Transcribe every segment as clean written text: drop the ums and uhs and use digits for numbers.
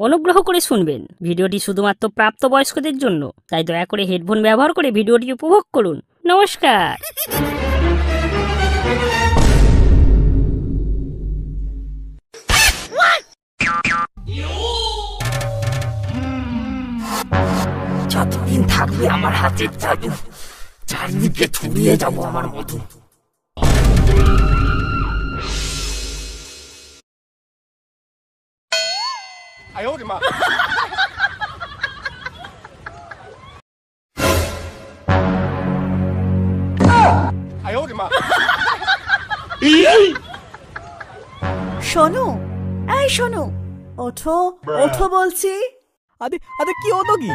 অনুগ্রহ করে শুনবেন, ভিডিওটি শুধুমাত্র প্রাপ্তবয়স্কদের জন্য, তাই দয়া করে হেডফোন ব্যবহার করে ভিডিওটি উপভোগ করুন। নমস্কার। যতদিন থাকবে আমার হাতের জাদু, চারদিকে ছড়িয়ে যাব আমার মধু। শোনো, এই শোনো, ওঠো ওঠো বলছি। আরে আরে কি হতো কি?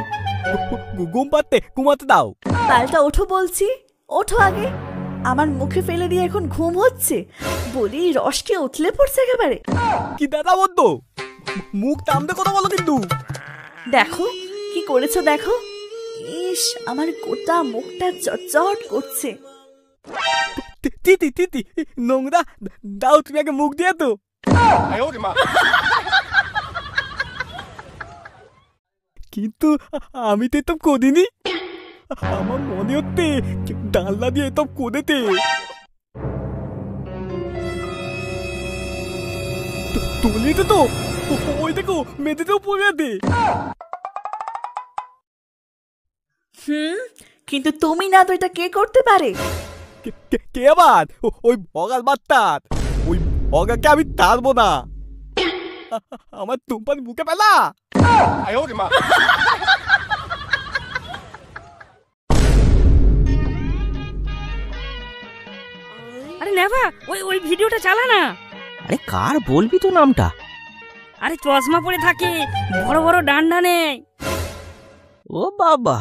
ঘুমাতে দাও। পাল্টা ওঠো বলছি, ওঠো আগে। আমার মুখে ফেলে দিয়ে এখন ঘুম হচ্ছে বলি রসকে উঠলে পড়ছে একেবারে। কি দাদা বদ্ধ, মুখ টামতে কথা বলো কিন্তু। দেখো কি করেছো দেখো, ইস আমার গোটা মুখটা চটচট করছে। তিতি নোংরা, দাও তুমি আগে মুখ দিয়ে তো। কিন্তু আমি তো এসব করিনি। আমার মনে হচ্ছে ডালনা দিয়ে এসব করেতে। তুলিতে তো ওই দেখো মেঝেতেও পড়ে আছে। কিন্তু তুমি না তো এটা কে করতে পারে? কে আবার? ওই ভগাল বাত্তার। ওই ভগাকে আমি তারবো না। আমার তুমপান মুখে পেলা। আরে নেভা, ওই ভিডিওটা চালা না। আরে কার বলবি তো নামটা? আরে চশমা পরে থাকে, বড় বড় ডান্ডা নেই। ও বাবা,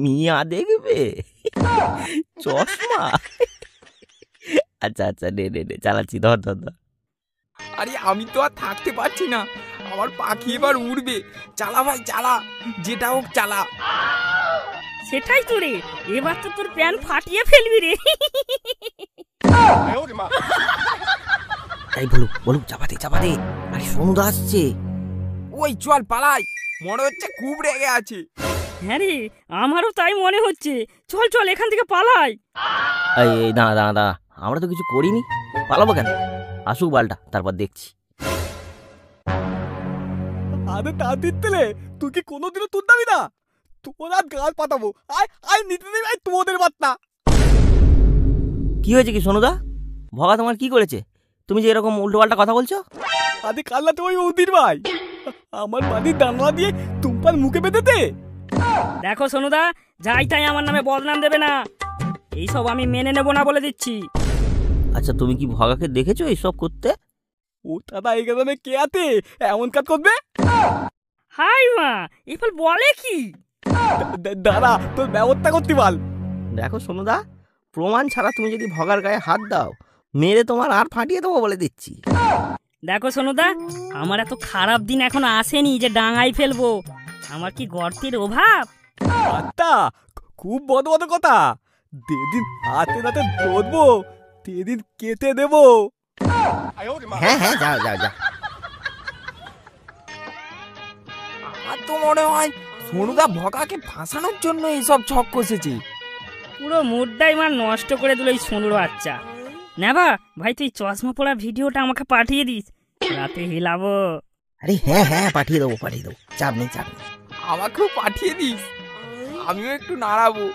মিয়া দেখবে চশমা। আচ্ছা আচ্ছা, নে চালাচ্ছি, ধর। আরে আমি তো আর থাকতে পারছি না, আমার পাখি এবার উড়বে। চালা ভাই চালা, যেটা হোক চালা। সেটাই তো রে, এবার তো তোর প্যান ফাটিয়ে ফেলবি রে। তাই বলুক চাপা দে। আরে সন্ধ্যা আসছে। ওই চল পালাই, মনে হচ্ছে খুব রেগে আছে। হ্যাঁ রে, আমারও তাই মনে হচ্ছে। চল এখান থেকে পালাই। এই দাঁড়া, আমরা তো কিছু করিনি, পালাবো কেন? আসুক বালটা, তারপর দেখছি। আরে তা দিতে তুই কি কোনোদিনও তুল দাবি না? তোর আর গাল পাতাবো। আয় নিতে দেবে তোমাদের বার্তা। কি হয়েছে কি সোনুদা? ভগা তোমার কি করেছে? তুমি যে এরকম উল্টো পাল্টা কথা বলছো? আরে কাল্লা তো ওই উদির ভাই আমার বাড়ির ডান্ডা দিয়ে তুমপান মুখে বেঁধেতে। দেখো সোনুদা, যাই তাই আমার নামে বদনাম দেবে না, এইসব আমি মেনে নেব না বলে দিচ্ছি। আচ্ছা তুমি কি ভগাকে দেখেছো এইসব করতে? ও দাদা এই গ্রামে কে আছে এমন কাজ করবে? হাই মা, এফল বলে কি? দাদা তোর ব্যবস্থা করতে বল। দেখো সোনুদা, প্রমাণ ছাড়া তুমি যদি ভগার গায়ে হাত দাও, মেরে তোমার আর ফাটিয়ে দেবো বলে দিচ্ছি। দেখো সোনুদা, আমার এত খারাপ দিন এখনো আসেনি যে ডাঙায় ফেলবো। আমার কি গর্তের অভাব? আত্মা খুব বড় কথা। যেদিন হাতে নাতে ধরবো সেদিন কেটে দেবো। হ্যাঁ যাও। আর তো মনে হয় সোনুদা ভগাকে ফাঁসানোর জন্য এইসব ছক কষেছে। পুরো মুডটাই মার নষ্ট করে দিল এই সোনুর বাচ্চা। নেভা ভাই, তুই চশমা পড়া ভিডিওটা আমাকে পাঠিয়ে দিস, রাতে হিলাবো। আরে হ্যাঁ পাঠিয়ে দেবো। চাপ নেই। আমাকেও পাঠিয়ে দিস, আমিও একটু নাড়াবো।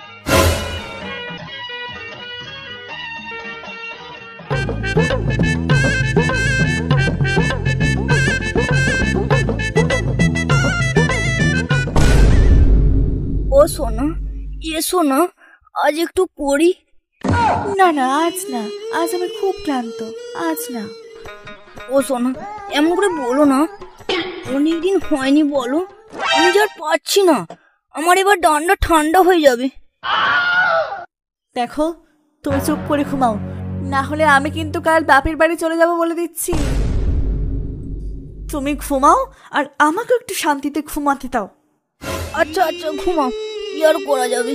ও সোনা, এসো না, আজ একটু পড়ি। না আজ না, আজ আমি খুব ক্লান্ত, আজ না। ও সোনা, এমন করে বলো না, অনেকদিন হয়নি বলো। আমি যা পাচ্ছি না, আমার এবার ডান্ডা ঠান্ডা হয়ে যাবে। দেখো তুমি চুপ করে ঘুমাও, না হলে আমি কিন্তু কাল বাপের বাড়ি চলে যাব বলে দিচ্ছি। তুমি ঘুমাও আর আমাকে একটু শান্তিতে ঘুমাতে দাও। আচ্ছা ঘুমাও, কি আর করা যাবে।